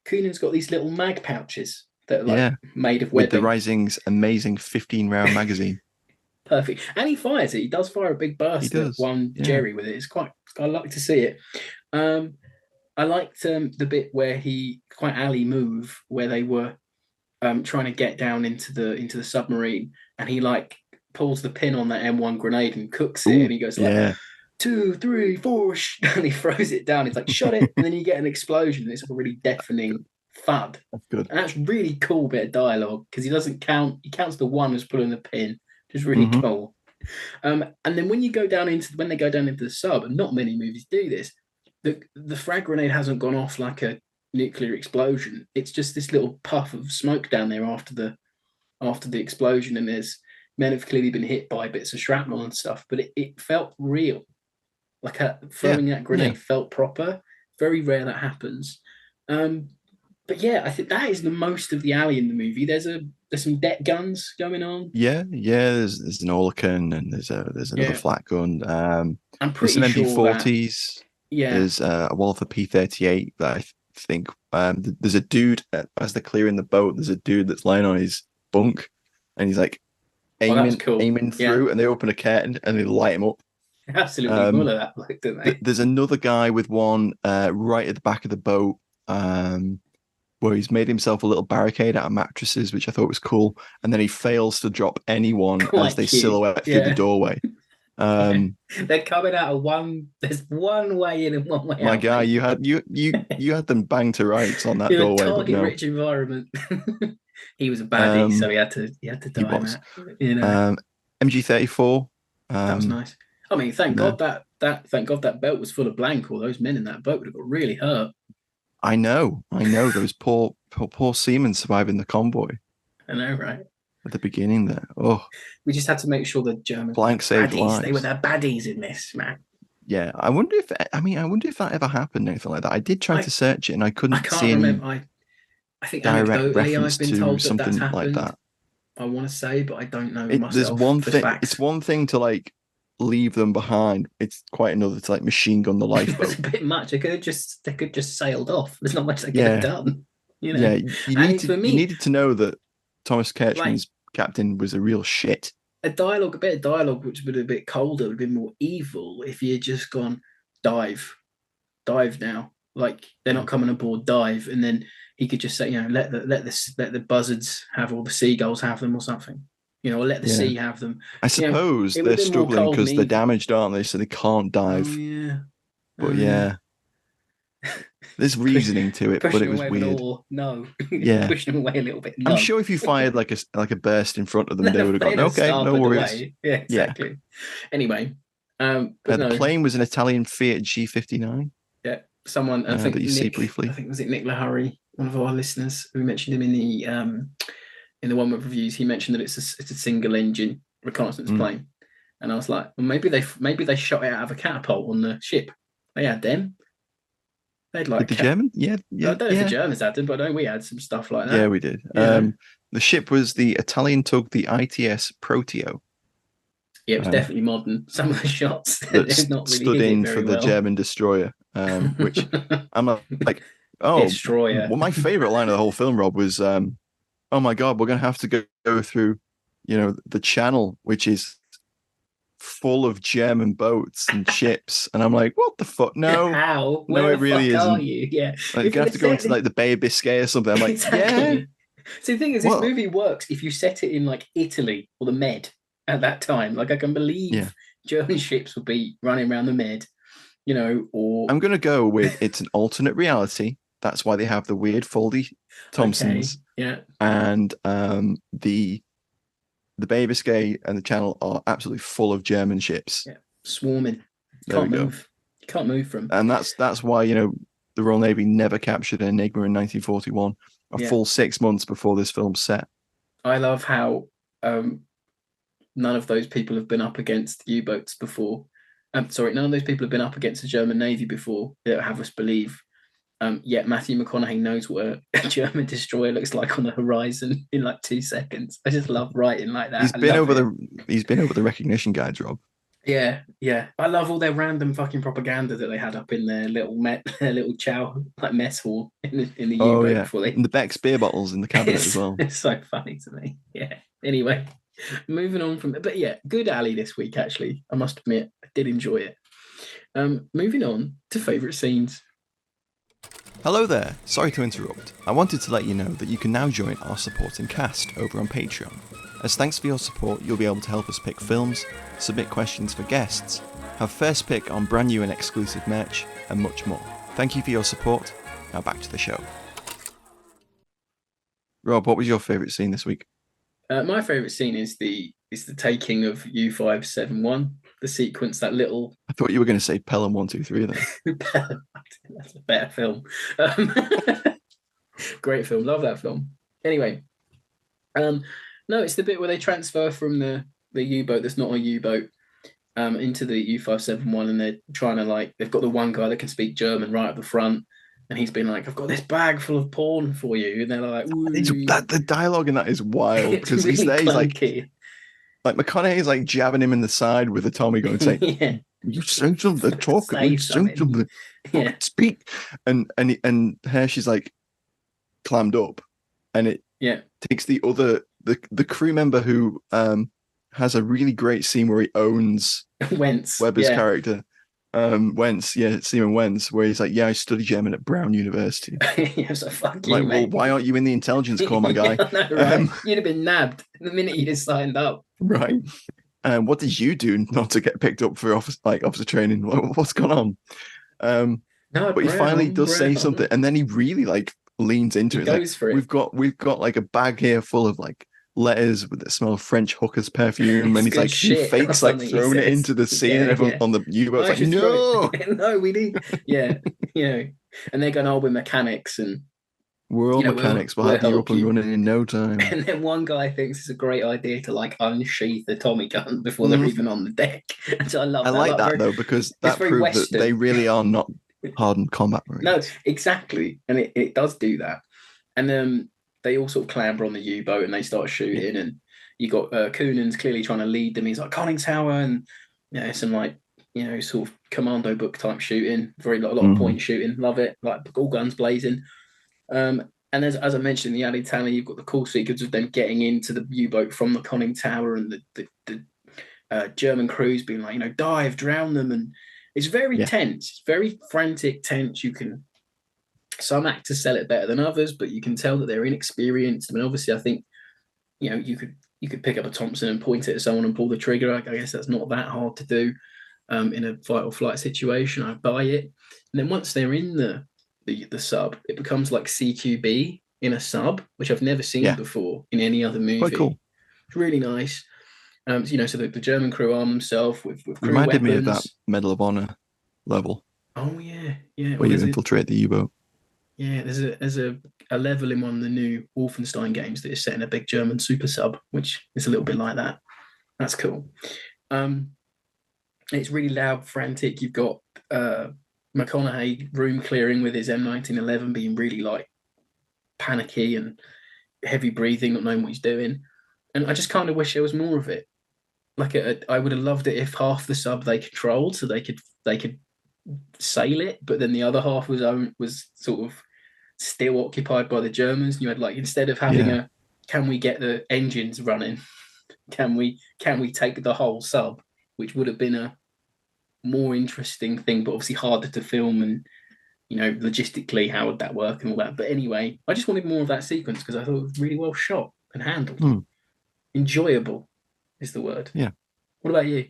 A: Coonan's got these little mag pouches that are like made of webbing.
B: With the Rising's amazing 15-round magazine.
A: Perfect. And he fires it. He does fire a big burst at one Jerry with it. I like to see it. I liked the bit where he quite alley move where they were trying to get down into the submarine, and he like pulls the pin on that M1 grenade and cooks it, and he goes like 2, 3, 4, and he throws it down. It's like shot it, and then you get an explosion. It's like a really deafening thud.
B: That's good.
A: And that's really cool bit of dialogue because he doesn't count. He counts the one as pulling the pin. Which is really cool. And then when they go down into the sub, and not many movies do this, the frag grenade hasn't gone off like a nuclear explosion. It's just this little puff of smoke down there after the explosion, and there's men have clearly been hit by bits of shrapnel and stuff, but it felt real. Like throwing that grenade felt proper. Very rare that happens. But yeah, I think that is the most of the alley in the movie. There's some deck guns going on.
B: Yeah. There's an Orlican and there's another flat gun.
A: I'm pretty
B: there's some
A: sure
B: MP40s.
A: that,
B: There's a Walther P38 that I think there's a dude as they're clearing the boat. There's a dude that's lying on his bunk, and he's like aiming through, and they open a curtain and they light him up.
A: Absolutely full of that, like, don't they?
B: There's another guy with one right at the back of the boat. Where he's made himself a little barricade out of mattresses, which I thought was cool. And then he fails to drop anyone as they silhouette through the doorway.
A: They're coming out of one. There's one way in and one way out.
B: My guy, you had them banged to rights on that doorway.
A: Target-rich environment. He was a baddie, so he had to die.
B: MG34.
A: That was nice. I mean, thank God that belt was full of blank. All those men in that boat would have got really hurt.
B: I know. Those poor seamen surviving the convoy.
A: I know, right?
B: At the beginning there. Oh.
A: We just had to make sure the Germans
B: blank saved lives.
A: They were their baddies in this, man.
B: Yeah. I wonder if that ever happened, anything like that. I did try to search it and I can't see
A: remember. I think
B: direct reference
A: I've been told
B: to something like that.
A: I want to say, but I don't know myself.
B: There's one thing. It's one thing to like leave them behind. It's quite another to like machine gun the lifeboat.
A: It's a bit much. They could have just sailed off. There's not much they could have done. You know?
B: Yeah, you needed to know that Thomas Kirchman's captain was a real shit.
A: A bit of dialogue which would have been a bit colder, would have been more evil if he had just gone dive now. Like they're not coming aboard, dive, and then he could just say, let the buzzards have, or the seagulls have them, or something. Or let the sea have them.
B: I suppose they're struggling because they're damaged, aren't they? So they can't dive.
A: Oh, yeah.
B: But there's reasoning to it, but it was weird.
A: No.
B: Yeah.
A: Pushing them away a little bit. No.
B: I'm sure if you fired like a burst in front of them, they would have gone, okay, no worries.
A: Away. Yeah, exactly. Yeah. Anyway.
B: The plane was an Italian Fiat G59.
A: Yeah. Someone, I think
B: that you see briefly.
A: I think, was it Nick Lahari, one of our listeners? We mentioned him in the one with reviews. He mentioned that it's a single engine reconnaissance plane, and I was like, well, maybe they shot it out of a catapult on the ship. They had them. They'd like
B: the German, yeah.
A: I don't know if the Germans had them, but I know we had some stuff like that.
B: Yeah, we did. Yeah. The ship was the Italian tug, the ITS Proteo.
A: Yeah, it was definitely modern. Some of the shots
B: that
A: not really
B: stood in for the German destroyer, which I'm like, oh,
A: destroyer.
B: Well, my favorite line of the whole film, Rob, was, "Oh my God, we're going to have to go through, the channel, which is full of German boats and ships." And I'm like, "What the fuck? No,
A: how?
B: No, it really isn't.
A: Are you? Yeah,
B: like, you have to go into like the Bay of Biscay or something." I'm like,
A: exactly.
B: Yeah.
A: So the thing is, this movie works if you set it in like Italy or the Med at that time. Like, I can believe German ships would be running around the Med, or
B: I'm going to go with it's an alternate reality. That's why they have the weird foldy Thompsons.
A: Okay. Yeah.
B: And the Bay of Biscay and the Channel are absolutely full of German ships.
A: Yeah. Swarming. Can't move. You can't move from.
B: And that's why, the Royal Navy never captured an Enigma in 1941, a full 6 months before this film's set.
A: I love how none of those people have been up against U-boats before. None of those people have been up against the German Navy before that have us believe. Yet Matthew McConaughey knows what a German destroyer looks like on the horizon in like 2 seconds. I just love writing like that.
B: He's been over the recognition guides, Rob.
A: Yeah. I love all their random fucking propaganda that they had up in their little chow like mess hall in the U-boat before they.
B: And the Beck's beer bottles in the cabinet as well.
A: It's so funny to me. Yeah. Anyway, moving on from it, but yeah, good Ali this week. Actually, I must admit, I did enjoy it. Moving on to favourite scenes.
B: Hello there, sorry to interrupt. I wanted to let you know that you can now join our supporting cast over on Patreon. As thanks for your support, you'll be able to help us pick films, submit questions for guests, have first pick on brand new and exclusive merch, and much more. Thank you for your support. Now back to the show. Rob, what was your favourite scene this week?
A: My favourite scene is the taking of U571. The sequence, that little.
B: I thought you were going to say Pelham 123 then.
A: That's a better film. Great film, love that film. Anyway, no, it's the bit where they transfer from the U-boat that's not a U-boat into the U571, and they're trying to they've got the one guy that can speak German right at the front, and he's been like, "I've got this bag full of porn for you," and they're like,
B: the dialogue in that is wild because
A: really
B: he's there,
A: clunky.
B: he's like McConaughey's like jabbing him in the side with a Tommy gun saying,
A: yeah.
B: "You say something, talk, you say something,
A: yeah.
B: speak," and here she's like clammed up, and it takes the crew member who has a really great scene where he owns
A: Wentz,
B: Webber's character, Seaman Wentz, where he's like, "Yeah, I studied German at Brown University."
A: Yeah, so fuck you,
B: like,
A: mate.
B: well, why aren't you in the intelligence corps, my guy?
A: No, right. You'd have been nabbed the minute you just signed up.
B: Right. What did you do not to get picked up for officer training? What's gone on? But he finally does say something, and then he really leans into it.
A: Goes for it.
B: We've got like a bag here full of letters that smell of French hookers perfume, and he fakes throwing it into the sea, and everyone on the U-boat's like, no,
A: no, we need, and they're going, "Oh, we're mechanics, and
B: we're all mechanics. We'll have you up and running in no time."
A: And then one guy thinks it's a great idea to unsheath the Tommy gun before they're even on the deck. And so I like that
B: though, because that proves that they really are not hardened combat marines.
A: No, exactly, and it does do that. And then they all sort of clamber on the U-boat and they start shooting, and you got Coonan's clearly trying to lead them. He's like, "Conning Tower," and some sort of commando book type shooting, a lot of point shooting. Love it, like all guns blazing. And as I mentioned in the Ali Tally, you've got the cool sequence of them getting into the U-boat from the conning tower, and the German crews being like, "Dive, drown them," and it's very tense. It's very frantic, tense. Some actors sell it better than others, but you can tell that they're inexperienced. I mean, obviously, I think you could pick up a Thompson and point it at someone and pull the trigger. I guess that's not that hard to do in a fight or flight situation. I buy it, and then once they're in the sub, it becomes like CQB in a sub, which I've never seen before in any other movie.
B: Quite cool.
A: It's really nice. So the German crew arm themselves with crew
B: reminded
A: weapons.
B: Me of that Medal of Honor level.
A: Oh yeah.
B: Where you infiltrate the U-boat.
A: Yeah, there's a level in one of the new Wolfenstein games that is set in a big German super sub, which is a little bit like that. That's cool. It's really loud, frantic. You've got McConaughey room clearing with his M1911 being really panicky and heavy breathing, not knowing what he's doing. And I just kind of wish there was more of it. I would have loved it if half the sub they controlled, so they could sail it, but then the other half was sort of still occupied by the Germans. And you had instead of having can we get the engines running? Can we take the whole sub? Which would have been a more interesting thing, but obviously harder to film, and logistically how would that work and all that. But anyway, I just wanted more of that sequence because I thought it was really well shot and handled. Enjoyable is the word.
B: Yeah.
A: What about you?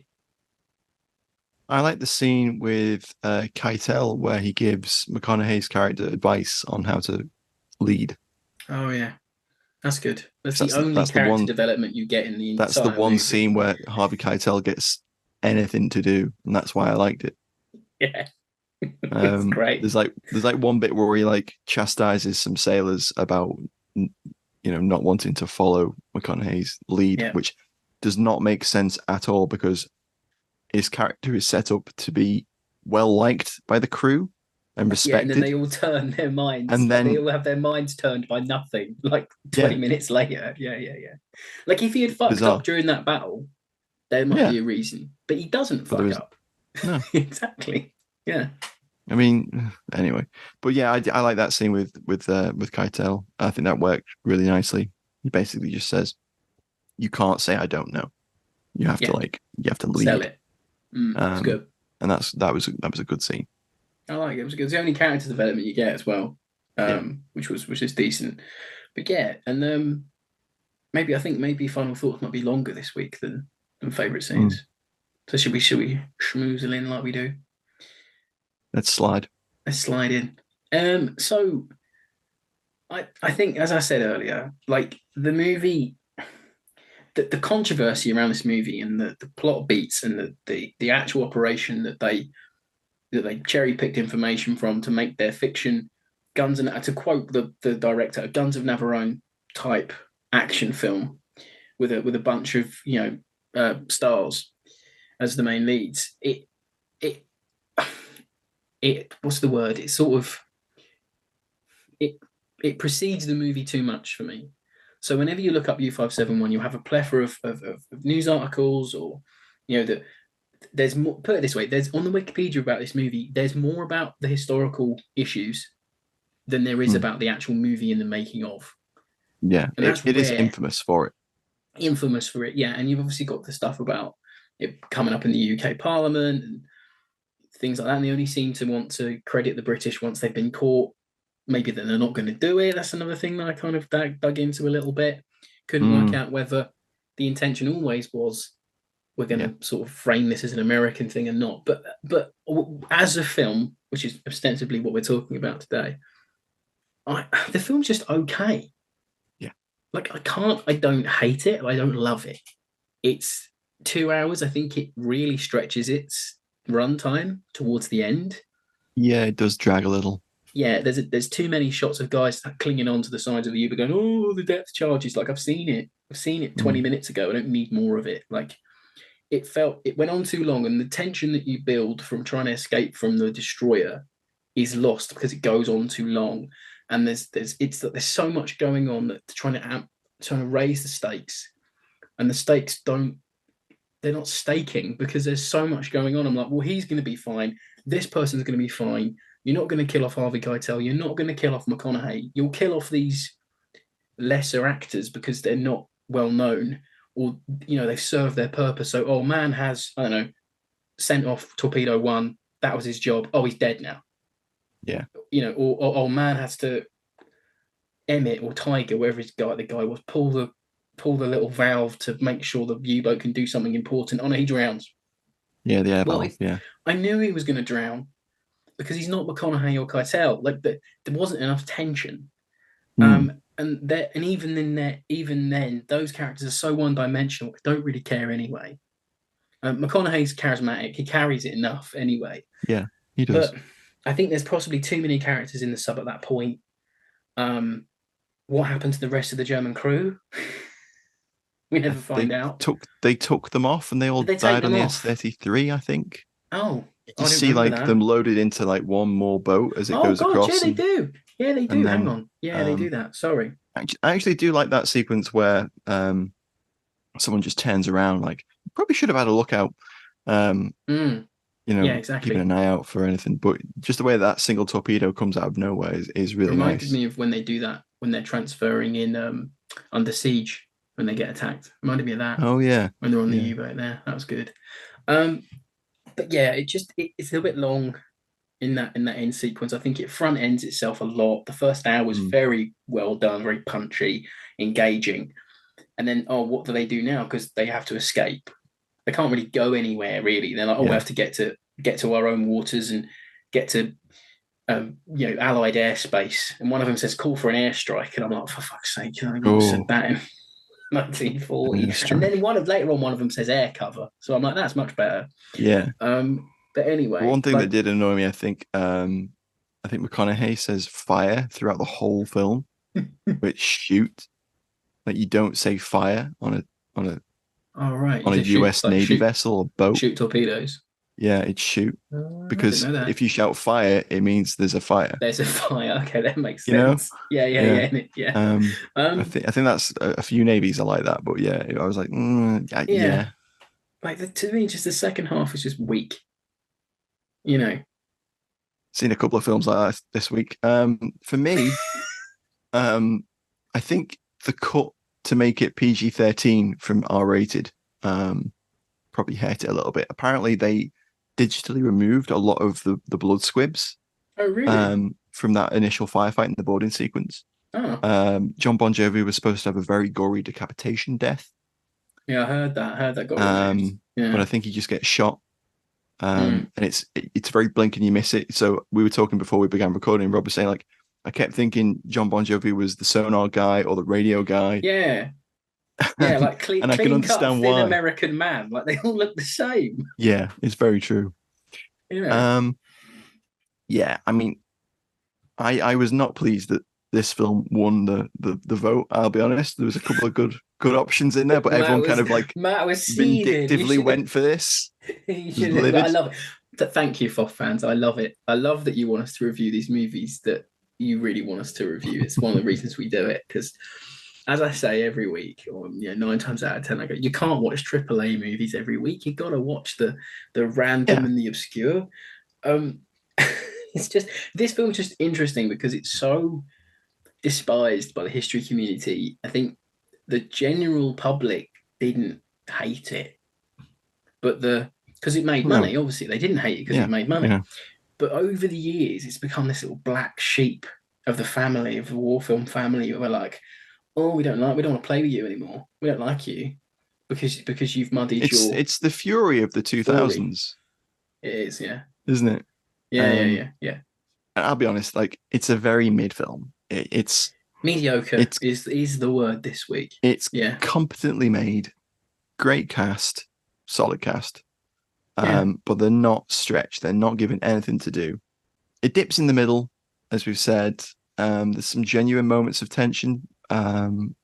B: I like the scene with Keitel where he gives McConaughey's character advice on how to lead.
A: Oh yeah, that's good. That's the only character development you get in the entire
B: That's the one
A: movie.
B: Scene where Harvey Keitel gets anything to do, and that's why I liked it.
A: Yeah, it's great.
B: There's one bit where he chastises some sailors about not wanting to follow McConaughey's lead, which does not make sense at all, because his character is set up to be well liked by the crew and respected.
A: Yeah, and then they all turn their minds,
B: and then
A: they all have their minds turned by nothing. Like 20 minutes later, yeah. Like if he had fucked up during that battle, there might be a reason, but he doesn't fuck up.
B: No,
A: exactly. Yeah.
B: I mean, anyway, but yeah, I like that scene with Keitel. I think that worked really nicely. He basically just says, "You can't say I don't know. You have to lead."
A: Sell it. It's good.
B: And that was a good scene.
A: I like it. It was good. It's the only character development you get as well, which is decent. But yeah, and maybe final thoughts might be longer this week than favorite scenes. So should we schmoozle in like we do?
B: Let's slide
A: in. So I think, as I said earlier, like the movie, the controversy around this movie and the plot beats and the actual operation that they cherry picked information from to make their fiction to quote the director, a Guns of Navarone type action film with a bunch of stars as the main leads. It what's the word? It sort of it precedes the movie too much for me. So whenever you look up U571, you'll have a plethora of news articles, or that there's more. Put it this way: there's on the Wikipedia about this movie. There's more about the historical issues than there is about the actual movie and the making of.
B: Yeah, it is infamous for it.
A: Infamous for it, yeah. And you've obviously got the stuff about it coming up in the UK Parliament and things like that. And they only seem to want to credit the British once they've been caught. Maybe that they're not going to do it. That's another thing that I kind of dug into a little bit. Couldn't work out whether the intention always was we're going to sort of frame this as an American thing and not. But as a film, which is ostensibly what we're talking about today, the film's just okay.
B: Yeah.
A: Like I don't hate it. I don't love it. It's 2 hours. I think it really stretches its runtime towards the end.
B: Yeah, it does drag a little.
A: Yeah, there's too many shots of guys clinging on to the sides of the Uber going, oh, the depth charges. Like, I've seen it 20 minutes ago. I don't need more of it. Like, it went on too long, and the tension that you build from trying to escape from the destroyer is lost because it goes on too long. And there's so much going on that trying to raise the stakes, and the stakes they're not staking because there's so much going on. I'm like, well, he's going to be fine. This person's going to be fine. You're not going to kill off Harvey Keitel. You're not going to kill off McConaughey. You'll kill off these lesser actors because they're not well known, or they've served their purpose. So, man has, I don't know, sent off Torpedo 1. That was his job. Oh, he's dead now.
B: Yeah.
A: Or man has to Emmett or Tiger, wherever the guy was, pull the little valve to make sure the U-boat can do something important. Oh no, he drowns.
B: Yeah, the air valve. Yeah.
A: I knew he was going to drown because he's not McConaughey or Keitel. Like there wasn't enough tension. And even then, those characters are so one-dimensional. I don't really care anyway. McConaughey's charismatic. He carries it enough anyway.
B: Yeah, he does.
A: But I think there's possibly too many characters in the sub at that point. What happened to the rest of the German crew? We never find out.
B: They took them off, and they all died on the S-33, I think.
A: Oh,
B: you see them loaded into one more boat as it goes across.
A: Yeah, they do. Yeah, they do. Hang on. Yeah, they do that. Sorry.
B: I actually do like that sequence where someone just turns around. Like, probably should have had a lookout.
A: Yeah, exactly.
B: Keeping an eye out for anything. But just the way that single torpedo comes out of nowhere is really nice.
A: Reminded me of when they do that, when they're transferring in Under Siege, when they get attacked. Reminded me of that.
B: Oh, yeah.
A: When they're on the U-boat there. That was good. But yeah, it's a little bit long in that end sequence. I think it front ends itself a lot. The first hour was very well done, very punchy, engaging. And then, what do they do now? Because they have to escape. They can't really go anywhere, really. They're like, we have to get to our own waters and get to Allied airspace. And one of them says, call for an airstrike. And I'm like, for fuck's sake, I said that in 1940. And then later on, one of them says air cover. So I'm like, that's much better.
B: Yeah.
A: But anyway,
B: one thing that did annoy me, I think McConaughey says fire throughout the whole film, which shoot. Like, you don't say fire on a
A: Oh, right.
B: on a US Navy vessel or boat.
A: Shoot torpedoes.
B: Yeah, it's shoot.
A: I
B: Because
A: didn't know that.
B: if you shout fire, it means there's a fire.
A: There's a fire. Okay, that makes
B: You know?
A: sense. Yeah.
B: I think that's a few navies are like that, but yeah, I was like, yeah.
A: Like to me, just the second half was just weak. You know,
B: Seen a couple of films like that this week. For me, I think the cut to make it PG-13 from R-rated probably hurt it a little bit. Apparently, they digitally removed a lot of the blood squibs.
A: Oh, really?
B: From that initial firefight in the boarding sequence.
A: Oh.
B: John Bon Jovi was supposed to have a very gory decapitation death.
A: Yeah, I heard that. I heard that got removed. Yeah.
B: But I think he just gets shot. And it's very blink and you miss it. So we were talking before we began recording. Rob was saying, like, I kept thinking John Bon Jovi was the sonar guy or the radio guy.
A: Yeah. Yeah, like clean,
B: and I can understand
A: cut,
B: why.
A: thin American man. Like they all look the same.
B: Yeah, it's very true.
A: Yeah.
B: Yeah, I mean, I was not pleased that this film won the vote. I'll be honest. There was a couple of good options in there, but everyone kind of like
A: Matt was
B: vindictively went for this.
A: I love it. Thank you, FOF fans. I love it. I love that you want us to review these movies that you really want us to review. It's one of the reasons we do it, because as I say every week, or 9 times out of 10, I go, you can't watch AAA movies every week. You got to watch the random and the obscure. It's just, this film's just interesting because it's so despised by the history community. I think the general public didn't hate it, but because it made money. Obviously, they didn't hate it because it made money. Yeah. But over the years, it's become this little black sheep of the family, of the war film family, who are like, oh, we don't want to play with you anymore. We don't like you because you've muddied
B: It's the fury of the 2000s.
A: It is, yeah.
B: Isn't it?
A: Yeah.
B: And I'll be honest, like, it's a very mid film. It's
A: mediocre. Is the word this week.
B: It's competently made, great cast, solid cast. But they're not stretched. They're not given anything to do. It dips in the middle, as we've said. There's some genuine moments of tension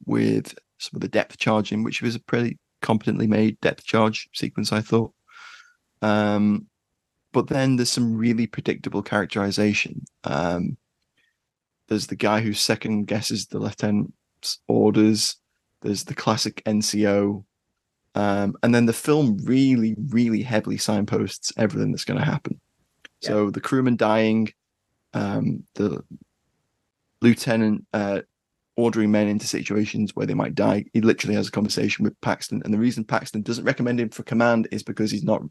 B: with some of the depth charging, which was a pretty competently made depth charge sequence, I thought. But then there's some really predictable characterization. There's the guy who second guesses the lieutenant's orders. There's the classic NCO. And then the film really, really heavily signposts everything that's going to happen. Yeah. So the crewman dying, the lieutenant ordering men into situations where they might die. He literally has a conversation with Paxton. And the reason Paxton doesn't recommend him for command is because he's not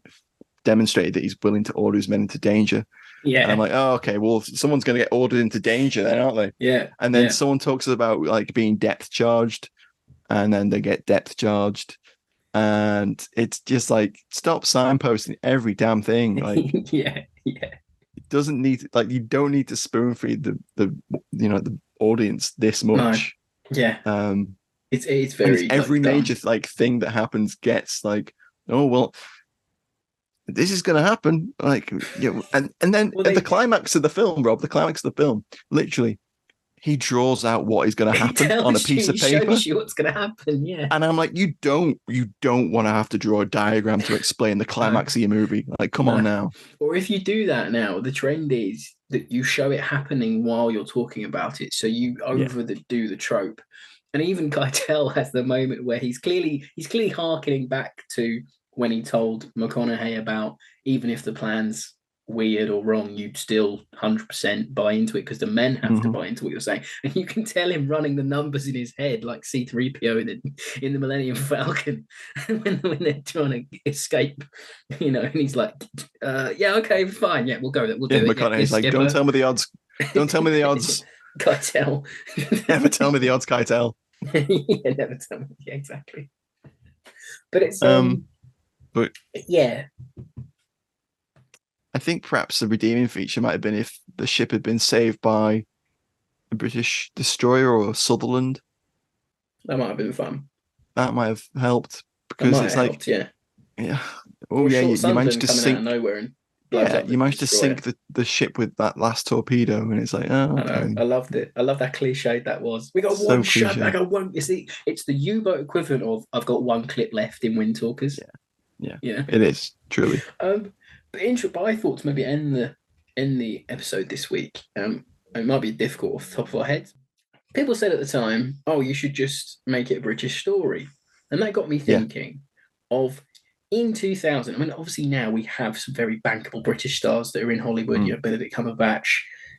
B: demonstrated that he's willing to order his men into danger.
A: Yeah.
B: And I'm like, oh, okay, well, someone's going to get ordered into danger then, aren't they?
A: Yeah.
B: And then someone talks about like being depth charged, and then they get depth charged. And it's just like, stop signposting every damn thing. Like,
A: yeah.
B: It doesn't need to, like, you don't need to spoon feed the audience this much.
A: No. Yeah. It's very
B: every
A: like,
B: major like thing that happens gets like, oh well, this is going to happen. Like, and then at the climax of the film, Rob, literally, he draws out what is going to happen on a piece of paper.
A: Shows you what's going to happen, yeah.
B: And I'm like, you don't want to have to draw a diagram to explain the climax of your movie. Like, come on now.
A: Or if you do that now, the trend is that you show it happening while you're talking about it, so you overdo the trope. And even Keitel has the moment where he's clearly harkening back to when he told McConaughey about, even if the plan's weird or wrong, you'd still 100% buy into it because the men have to buy into what you're saying. And you can tell him running the numbers in his head like C-3PO in the Millennium Falcon when they're trying to escape, and he's like, yeah, okay, fine, yeah, we'll go there, we'll do it.
B: McConaughey's like, don't tell me the odds. Don't tell me the odds.
A: Keitel.
B: Never tell me the odds, Keitel.
A: Yeah, never tell me. Yeah, exactly. But it's
B: but
A: yeah,
B: I think perhaps the redeeming feature might have been if the ship had been saved by a British destroyer or Sutherland.
A: That might have been fun.
B: That might have helped because it's like,
A: helped, yeah.
B: Oh yeah, you managed to sink
A: out of nowhere and
B: you managed to sink the ship with that last torpedo, and it's like, oh, okay.
A: I know. I loved it. I love that cliche that was. We got
B: So
A: one shot.
B: cliche.
A: I got one. It's the U-boat equivalent of I've got one clip left in Wind Talkers.
B: Yeah.
A: Yeah.
B: It is truly.
A: But I thought to maybe end the episode this week. It might be difficult off the top of our heads. People said at the time, "Oh, you should just make it a British story," and that got me thinking of in 2000. I mean, obviously now we have some very bankable British stars that are in Hollywood. You know, Benedict Cumberbatch,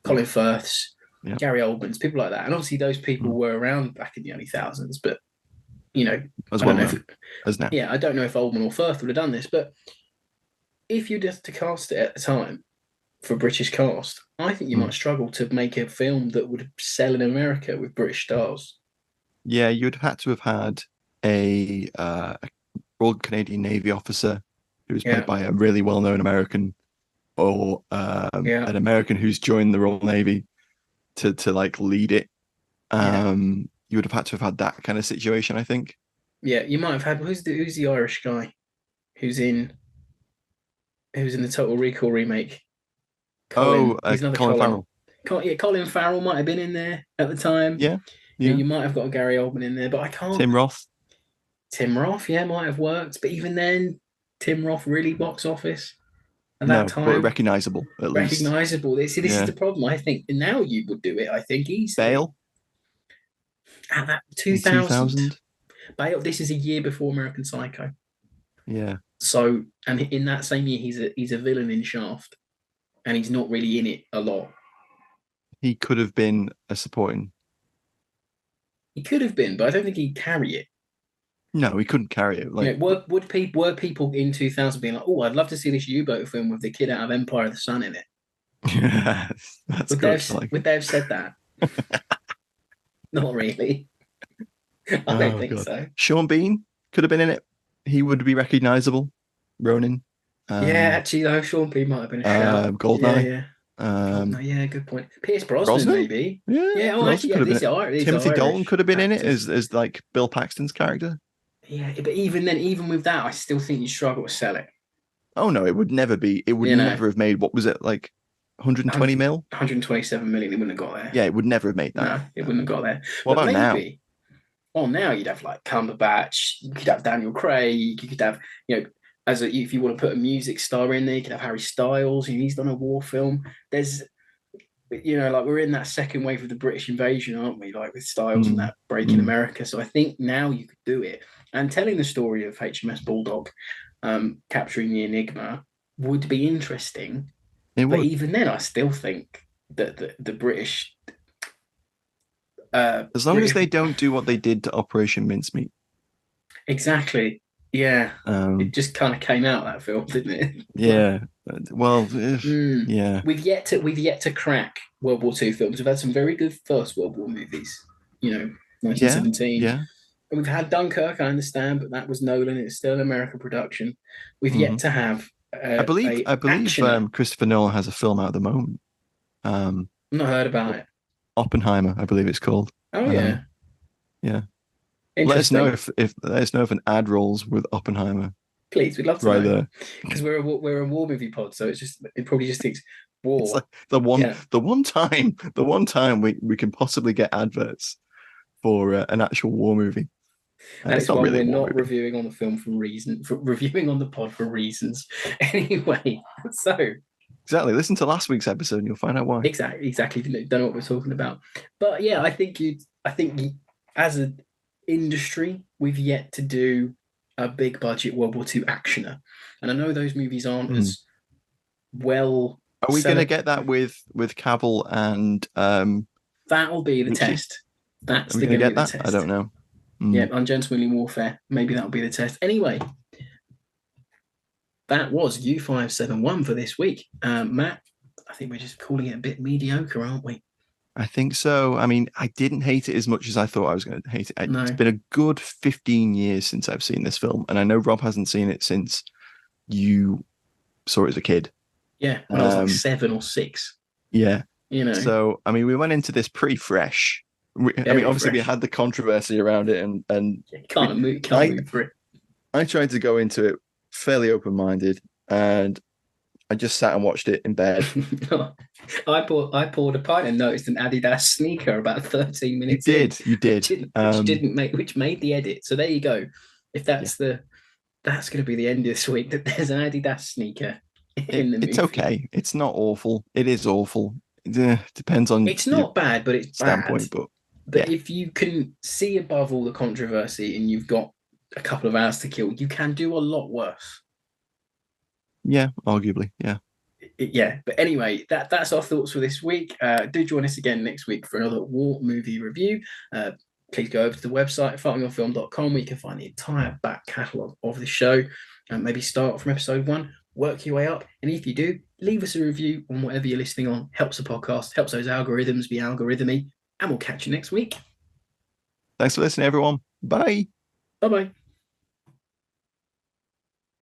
A: Colin Firths, Gary Oldman's, people like that. And obviously those people were around back in the early thousands, but you know,
B: as well as now.
A: Yeah, I don't know if Oldman or Firth would have done this, but if you'd have to cast it at the time for a British cast, I think you might struggle to make a film that would sell in America with British stars.
B: Yeah, you'd have to have had a Royal Canadian Navy officer who was played by a really well-known American, or an American who's joined the Royal Navy to like lead it. You would have had to have had that kind of situation, I think. Yeah,
A: you might have had who's the Irish guy who's in the Total Recall remake.
B: Colin Farrell.
A: Colin Farrell might have been in there at the time.
B: Yeah.
A: You might have got a Gary Oldman in there, but I can't.
B: Tim Roth,
A: might have worked, but even then, Tim Roth really box office at that time.
B: But recognizable at least.
A: Recognizable. This is the problem. I think now you would do it. I think easily.
B: Bale.
A: At that 2000. Bale. This is a year before American Psycho.
B: Yeah.
A: So, and in that same year, he's a villain in Shaft, and he's not really in it a lot.
B: He could have been a supporting.
A: He could have been, but I don't think he'd carry it.
B: No, he couldn't carry it. Like,
A: were people in 2000 being like, "Oh, I'd love to see this U-boat film with the kid out of Empire of the Sun in it"?
B: Yeah,
A: would they have said that? Not really. I don't think so.
B: Sean Bean could have been in it. He would be recognizable. Ronin.
A: Actually, though, Sean Bean might have been a shout.
B: Goldeneye.
A: Good point. Pierce Brosnan, maybe.
B: Timothy Dalton could have been in it as like Bill Paxton's character.
A: Yeah, but even with that, I still think you struggle to sell it.
B: Oh no, it would never be. It would never have made. What was it, like 120 mil?
A: 127 million. It wouldn't have got there.
B: Yeah, it would never have made that.
A: No, it wouldn't have got there.
B: What about now?
A: Well, now you'd have like Cumberbatch. You could have Daniel Craig. You could have, if you want to put a music star in there, you could have Harry Styles. He's done a war film. There's, like we're in that second wave of the British invasion, aren't we? Like with Styles and that breaking America. So I think now you could do it. And telling the story of HMS Bulldog capturing the Enigma would be interesting. But even then, I still think that the British...
B: as long as they don't do what they did to Operation Mincemeat.
A: Exactly. Yeah. It just kind of came out, that film, didn't it?
B: Yeah. Well, yeah.
A: We've yet to crack World War II films. We've had some very good First World War movies. 1917.
B: Yeah.
A: And we've had Dunkirk, I understand, but that was Nolan. It's still an American production. We've yet to have.
B: I believe Christopher Nolan has a film out at the moment.
A: Not heard about it.
B: Oppenheimer, I believe it's called.
A: Oh yeah.
B: Yeah. Let us know if an ad rolls with Oppenheimer.
A: Please, we'd love to know. There. Because we're a war movie pod, so it probably just thinks war.
B: It's like the one time we can possibly get adverts for an actual war movie.
A: And it's why we're not reviewing on the film reviewing on the pod for reasons. Anyway, so
B: exactly. Listen to last week's episode and you'll find out why.
A: Exactly. Don't know what we're talking about. But yeah, I think as an industry, we've yet to do a big budget World War II actioner. And I know those movies aren't as well.
B: Are we going to get that with Cavill and
A: that'll be the test. That's
B: going to get that? Test. I don't know.
A: Yeah, Ungentlemanly Warfare. Maybe that'll be the test. Anyway, that was U571 for this week. Matt, I think we're just calling it a bit mediocre, aren't we?
B: I think so. I mean, I didn't hate it as much as I thought I was going to hate it. It's been a good 15 years since I've seen this film. And I know Rob hasn't seen it since you saw it as a kid.
A: Yeah, when I was like 7 or 6.
B: Yeah. So, I mean, we went into this pretty fresh. Obviously we had the controversy around it, and
A: can't move for it.
B: I tried to go into it fairly open-minded, and I just sat and watched it in bed.
A: I poured a pint and noticed an Adidas sneaker about 13 minutes.
B: You did.
A: Which made the edit. So there you go. If that's that's going to be the end of this week, that there's an Adidas sneaker in the movie.
B: It's okay. It's not awful. It is awful. Depends on.
A: It's not bad, but it's
B: standpoint.
A: Bad. But if you can see above all the controversy and you've got a couple of hours to kill, you can do a lot worse.
B: Yeah, arguably, yeah.
A: Yeah, but anyway, that's our thoughts for this week. Do join us again next week for another war movie review. Please go over to the website, fightingonfilm.com, where you can find the entire back catalogue of the show. And maybe start from episode 1, work your way up. And if you do, leave us a review on whatever you're listening on. Helps the podcast, helps those algorithms be algorithmy. And we'll catch you next week.
B: Thanks for listening, everyone. Bye.
A: Bye-bye.